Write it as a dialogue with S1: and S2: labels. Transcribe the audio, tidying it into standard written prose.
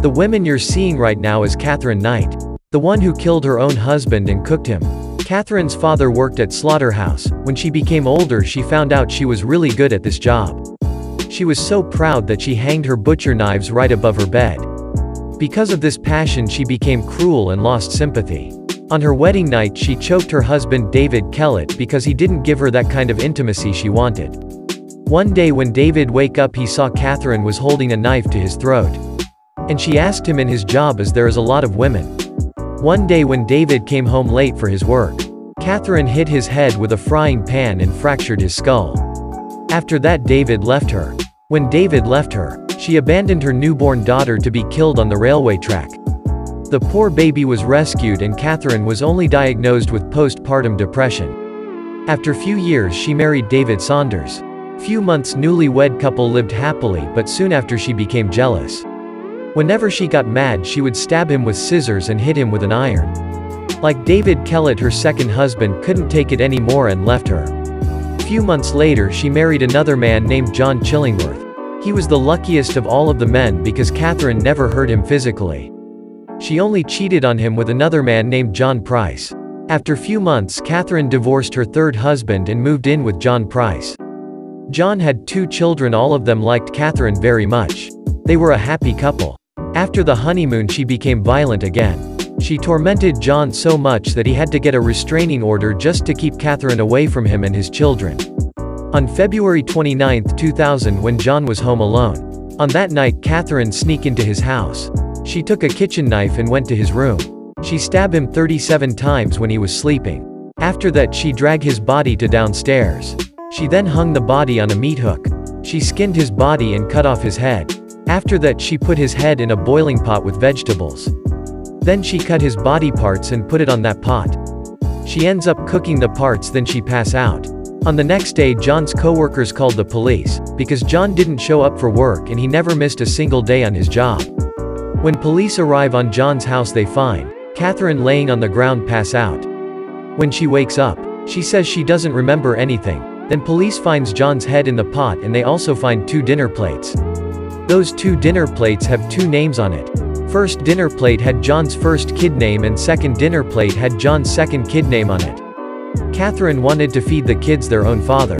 S1: The woman you're seeing right now is Catherine Knight, the one who killed her own husband and cooked him. Catherine's father worked at slaughterhouse. When she became older, she found out she was really good at this job. She was so proud that she hanged her butcher knives right above her bed. Because of this passion, she became cruel and lost sympathy. On her wedding night, she choked her husband David Kellett because he didn't give her that kind of intimacy she wanted. One day when David woke up, he saw Catherine was holding a knife to his throat. And she asked him in his job, as there is a lot of women. One day when David came home late for his work, Catherine hit his head with a frying pan and fractured his skull. After that, David left her. When David left her, she abandoned her newborn daughter to be killed on the railway track. The poor baby was rescued and Catherine was only diagnosed with postpartum depression. After few years, she married David Saunders. Few months, newlywed couple lived happily, but soon after she became jealous. Whenever she got mad, she would stab him with scissors and hit him with an iron. Like David Kellett, her second husband couldn't take it anymore and left her. Few months later, she married another man named John Chillingworth. He was the luckiest of all of the men because Catherine never hurt him physically. She only cheated on him with another man named John Price. After few months, Catherine divorced her third husband and moved in with John Price. John had 2 children. All of them liked Catherine very much. They were a happy couple. After the honeymoon, she became violent again. She tormented John so much that he had to get a restraining order just to keep Catherine away from him and his children. On February 29, 2000, when John was home alone. On that night, Catherine sneaked into his house. She took a kitchen knife and went to his room. She stabbed him 37 times when he was sleeping. After that, she dragged his body to downstairs. She then hung the body on a meat hook. She skinned his body and cut off his head. After that, she put his head in a boiling pot with vegetables. Then she cut his body parts and put it on that pot. She ends up cooking the parts, then she pass out. On the next day, John's co-workers called the police, because John didn't show up for work and he never missed a single day on his job. When police arrive on John's house, they find Catherine laying on the ground, pass out. When she wakes up, she says she doesn't remember anything. Then police finds John's head in the pot, and they also find 2 dinner plates. Those 2 dinner plates have 2 names on it. First dinner plate had John's first kid name and second dinner plate had John's second kid name on it. Catherine wanted to feed the kids their own father.